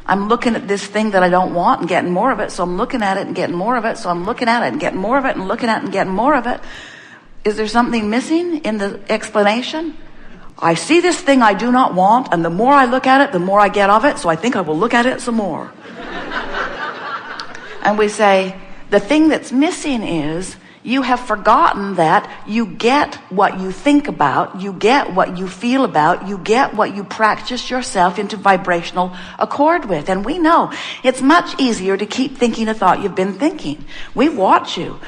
I'm looking at this thing that I don't want and getting more of it, so I'm looking at it and getting more of it, so I'm looking at it and getting more of it and looking at it and getting more of it. Is there something missing in the explanation? I see this thing I do not want, and the more I look at it, the more I get of it, so I think I will look at it some more. And we say, the thing that's missing is you have forgotten that you get what you think about, you get what you feel about, you get what you practice yourself into vibrational accord with. And we know it's much easier to keep thinking a thought you've been thinking. We watch you.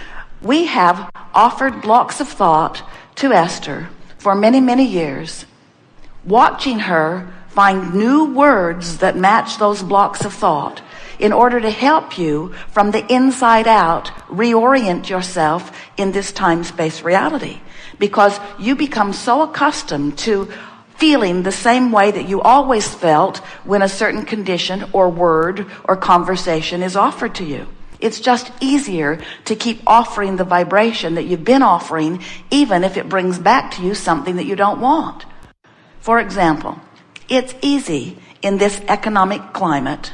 We have offered blocks of thought to Esther for many, many years, watching her find new words that match those blocks of thought in order to help you from the inside out reorient yourself in this time-space reality. Because you become so accustomed to feeling the same way that you always felt when a certain condition or word or conversation is offered to you. It's just easier to keep offering the vibration that you've been offering, even if it brings back to you something that you don't want. For example, it's easy in this economic climate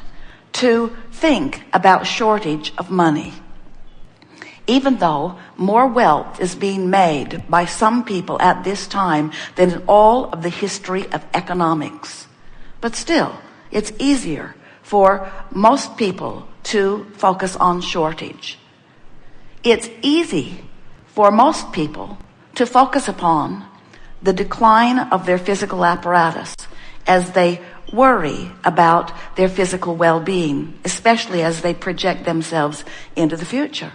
to think about shortage of money, even though more wealth is being made by some people at this time than in all of the history of economics. But still, it's easier for most people to focus on shortage. It's easy for most people to focus upon the decline of their physical apparatus as they worry about their physical well-being, especially as they project themselves into the future.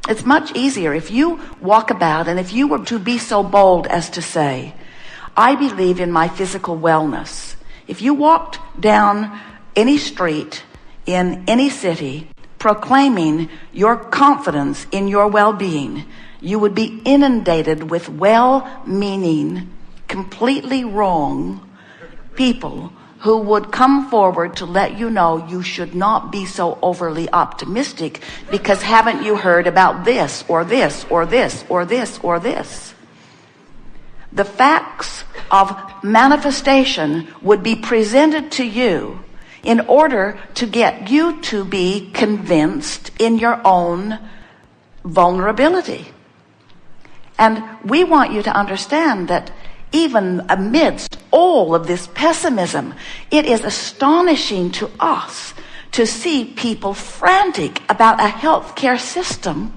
It's much easier if you walk about and if you were to be so bold as to say, I believe in my physical wellness. If you walked down any street in any city proclaiming your confidence in your well-being, you would be inundated with well-meaning, completely wrong people who would come forward to let you know you should not be so overly optimistic because haven't you heard about this or this or this or this or this? The facts of manifestation would be presented to you in order to get you to be convinced in your own vulnerability. And we want you to understand that even amidst all of this pessimism, it is astonishing to us to see people frantic about a healthcare system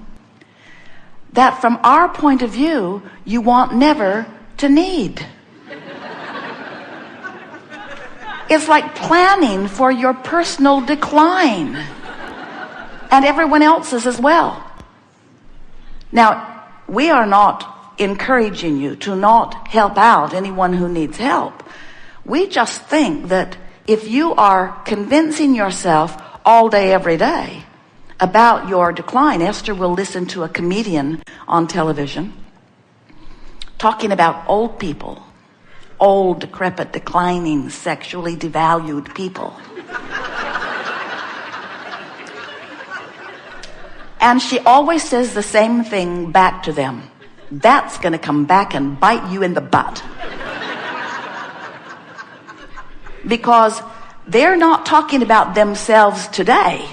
that from our point of view, you want never to need. It's like planning for your personal decline and everyone else's as well. Now, we are not encouraging you to not help out anyone who needs help. We just think that if you are convincing yourself all day, every day about your decline, Esther will listen to a comedian on television talking about old people, old, decrepit, declining, sexually devalued people. And she always says the same thing back to them. That's going to come back and bite you in the butt. Because they're not talking about themselves today,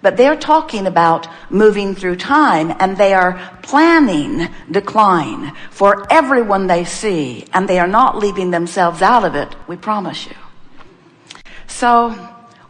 but they're talking about moving through time, and they are planning decline for everyone they see, and they are not leaving themselves out of it, we promise you. So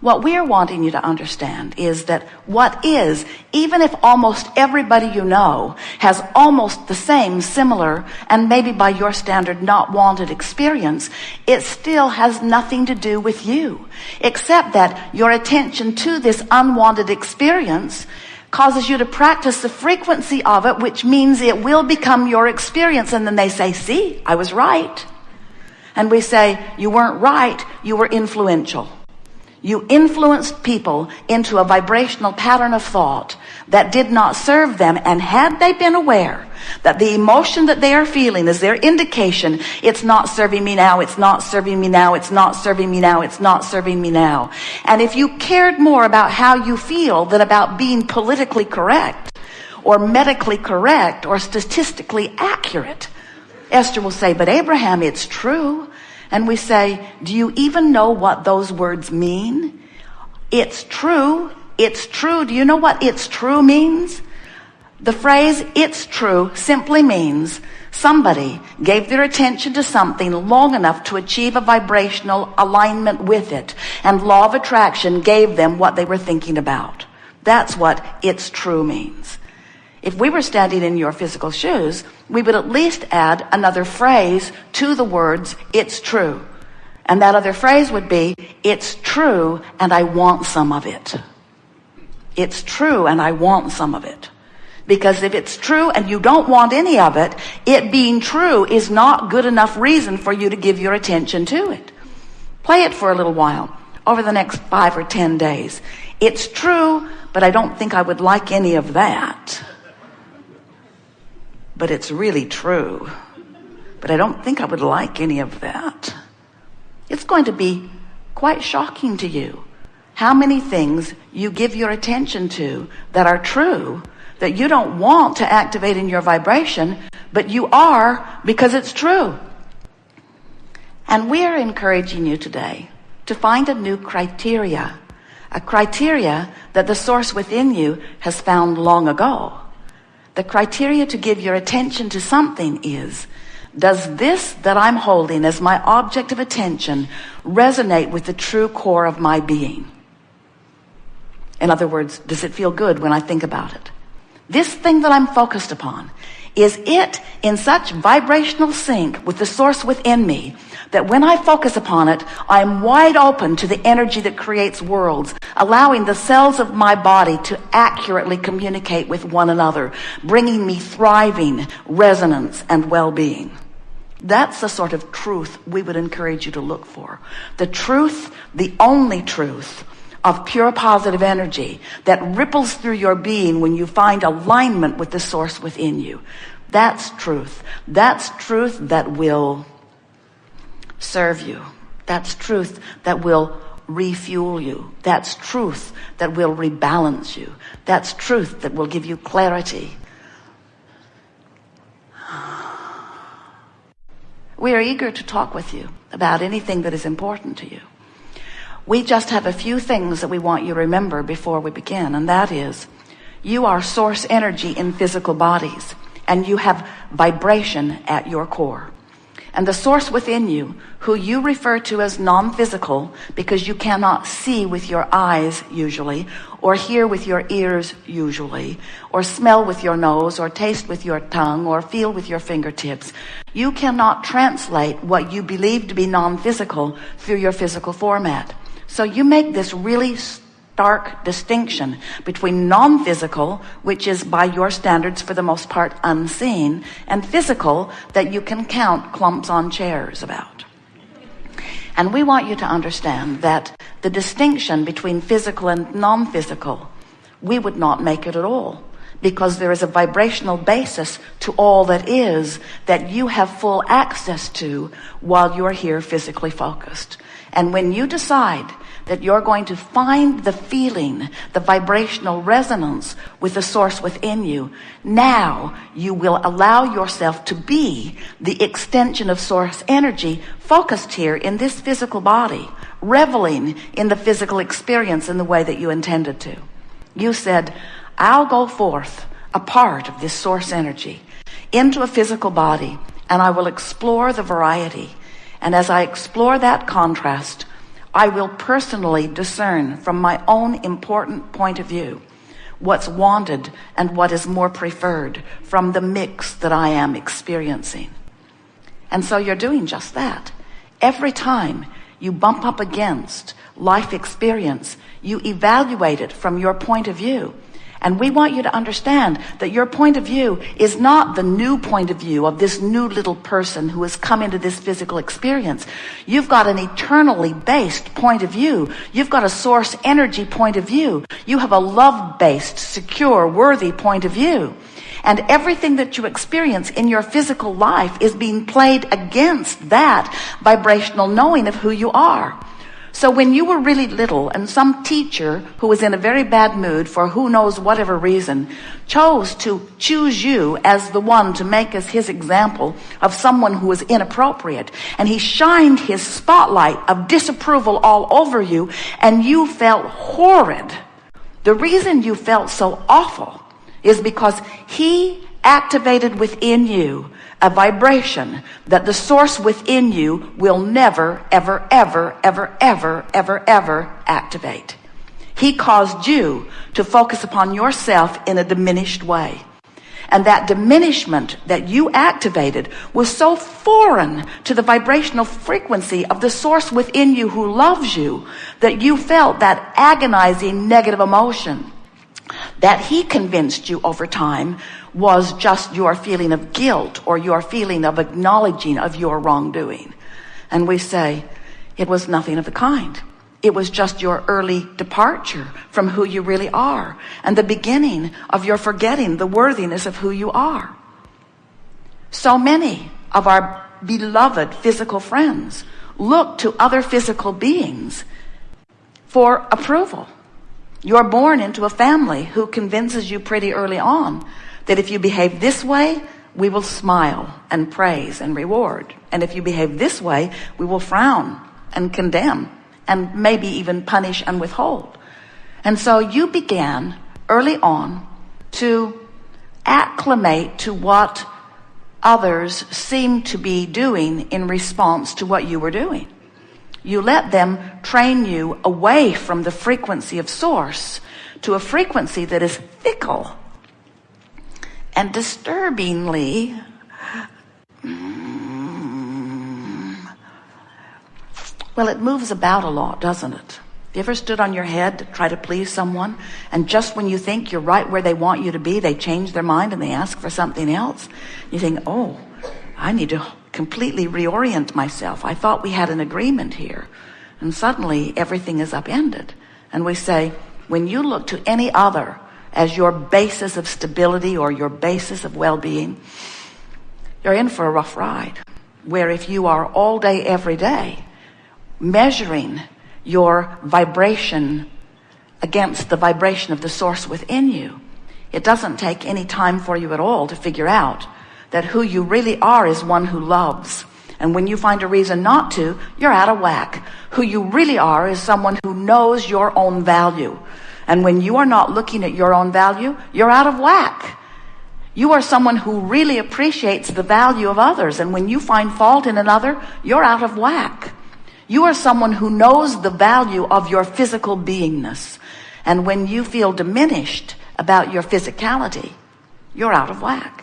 what we're wanting you to understand is that what is, even if almost everybody you know has almost the same, similar, and maybe by your standard not wanted experience, it still has nothing to do with you, except that your attention to this unwanted experience causes you to practice the frequency of it, which means it will become your experience. And then they say, see, I was right. And we say, you weren't right, you were influential. You influenced people into a vibrational pattern of thought that did not serve them. And had they been aware that the emotion that they are feeling is their indication, it's not serving me now, it's not serving me now, it's not serving me now, it's not serving me now. And if you cared more about how you feel than about being politically correct or medically correct or statistically accurate, Esther will say, but Abraham, it's true. And we say, do you even know what those words mean? It's true. It's true. Do you know what it's true means? The phrase it's true simply means somebody gave their attention to something long enough to achieve a vibrational alignment with it, and law of attraction gave them what they were thinking about. That's what it's true means. If we were standing in your physical shoes, we would at least add another phrase to the words, it's true. And that other phrase would be, it's true and I want some of it. It's true and I want some of it. Because if it's true and you don't want any of it, it being true is not good enough reason for you to give your attention to it. Play it for a little while, over the next 5 or 10 days. It's true, but I don't think I would like any of that. But it's really true. But I don't think I would like any of that. It's going to be quite shocking to you how many things you give your attention to that are true, that you don't want to activate in your vibration, but you are because it's true. And we're encouraging you today to find a new criteria, a criteria that the source within you has found long ago. The criteria to give your attention to something is, does this that I'm holding as my object of attention resonate with the true core of my being? In other words, does it feel good when I think about it? This thing that I'm focused upon, is it in such vibrational sync with the source within me that when I focus upon it, I'm wide open to the energy that creates worlds, allowing the cells of my body to accurately communicate with one another, bringing me thriving, resonance, and well-being. That's the sort of truth we would encourage you to look for. The truth, the only truth, of pure positive energy that ripples through your being when you find alignment with the source within you. That's truth. That's truth that will serve you. That's truth that will refuel you. That's truth that will rebalance you. That's truth that will give you clarity. We are eager to talk with you about anything that is important to you. We just have a few things that we want you to remember before we begin, and that is, you are source energy in physical bodies, and you have vibration at your core. And the source within you, who you refer to as non-physical because you cannot see with your eyes usually, or hear with your ears usually, or smell with your nose, or taste with your tongue, or feel with your fingertips, you cannot translate what you believe to be non-physical through your physical format. So you make this really stark distinction between non-physical, which is by your standards for the most part unseen, and physical that you can count clumps on chairs about. And we want you to understand that the distinction between physical and non-physical, we would not make it at all, because there is a vibrational basis to all that is that you have full access to while you're here physically focused. And when you decide that you're going to find the feeling, the vibrational resonance with the source within you, now you will allow yourself to be the extension of source energy focused here in this physical body, reveling in the physical experience in the way that you intended to. You said, I'll go forth a part of this source energy into a physical body, and I will explore the variety. And as I explore that contrast, I will personally discern from my own important point of view what's wanted and what is more preferred from the mix that I am experiencing. And so you're doing just that. Every time you bump up against life experience, you evaluate it from your point of view. And we want you to understand that your point of view is not the new point of view of this new little person who has come into this physical experience. You've got an eternally based point of view. You've got a source energy point of view. You have a love-based, secure, worthy point of view. And everything that you experience in your physical life is being played against that vibrational knowing of who you are. So when you were really little and some teacher who was in a very bad mood for who knows whatever reason chose to choose you as the one to make us his example of someone who was inappropriate, and he shined his spotlight of disapproval all over you, and you felt horrid, the reason you felt so awful is because he activated within you a vibration that the source within you will never, ever, ever, ever, ever, ever, ever activate. He caused you to focus upon yourself in a diminished way. And that diminishment that you activated was so foreign to the vibrational frequency of the source within you who loves you that you felt that agonizing negative emotion that he convinced you over time was just your feeling of guilt or your feeling of acknowledging of your wrongdoing. And we say, it was nothing of the kind. It was just your early departure from who you really are and the beginning of your forgetting the worthiness of who you are. So many of our beloved physical friends look to other physical beings for approval. You're born into a family who convinces you pretty early on that if you behave this way, we will smile and praise and reward. And if you behave this way, we will frown and condemn and maybe even punish and withhold. And so you began early on to acclimate to what others seemed to be doing in response to what you were doing. You let them train you away from the frequency of source to a frequency that is fickle and disturbingly well, it moves about a lot, doesn't it? You ever stood on your head to try to please someone, and just when you think you're right where they want you to be, they change their mind and they ask for something else? You think, oh, I need to completely reorient myself. I thought we had an agreement here. And suddenly everything is upended. And we say, when you look to any other as your basis of stability or your basis of well-being, you're in for a rough ride. Where if you are all day, every day, measuring your vibration against the vibration of the source within you, it doesn't take any time for you at all to figure out that who you really are is one who loves. And when you find a reason not to, you're out of whack. Who you really are is someone who knows your own value. And when you are not looking at your own value, you're out of whack. You are someone who really appreciates the value of others. And when you find fault in another, you're out of whack. You are someone who knows the value of your physical beingness. And when you feel diminished about your physicality, you're out of whack.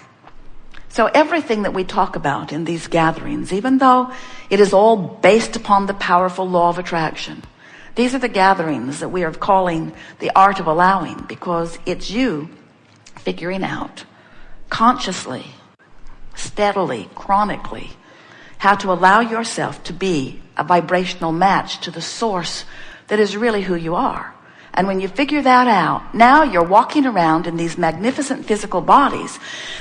So everything that we talk about in these gatherings, even though it is all based upon the powerful law of attraction, these are the gatherings that we are calling the art of allowing, because it's you figuring out consciously, steadily, chronically, how to allow yourself to be a vibrational match to the source that is really who you are. And when you figure that out, now you're walking around in these magnificent physical bodies,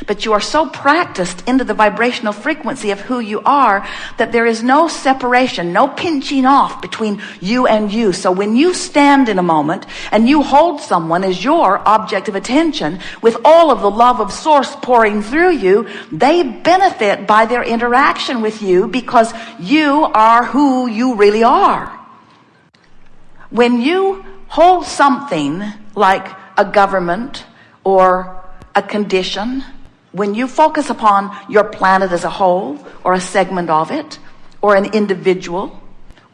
but you are so practiced into the vibrational frequency of who you are that there is no separation, no pinching off between you and you. So when you stand in a moment and you hold someone as your object of attention with all of the love of source pouring through you, they benefit by their interaction with you because you are who you really are. When you hold something like a government or a condition, when you focus upon your planet as a whole or a segment of it or an individual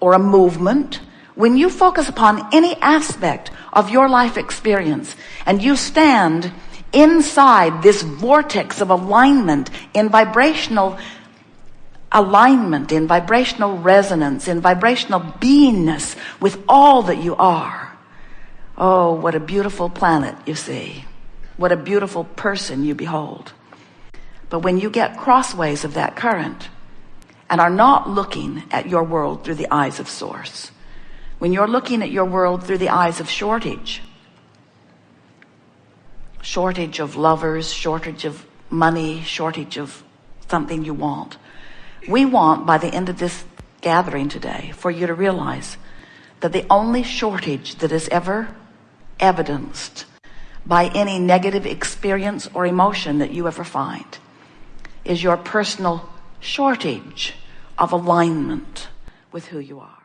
or a movement, when you focus upon any aspect of your life experience and you stand inside this vortex of alignment, in vibrational alignment, in vibrational resonance, in vibrational beingness with all that you are, oh, what a beautiful planet you see. What a beautiful person you behold. But when you get crossways of that current and are not looking at your world through the eyes of source, when you're looking at your world through the eyes of shortage of lovers, shortage of money, shortage of something you want, we want, by the end of this gathering today, for you to realize that the only shortage that is ever evidenced by any negative experience or emotion that you ever find is your personal shortage of alignment with who you are.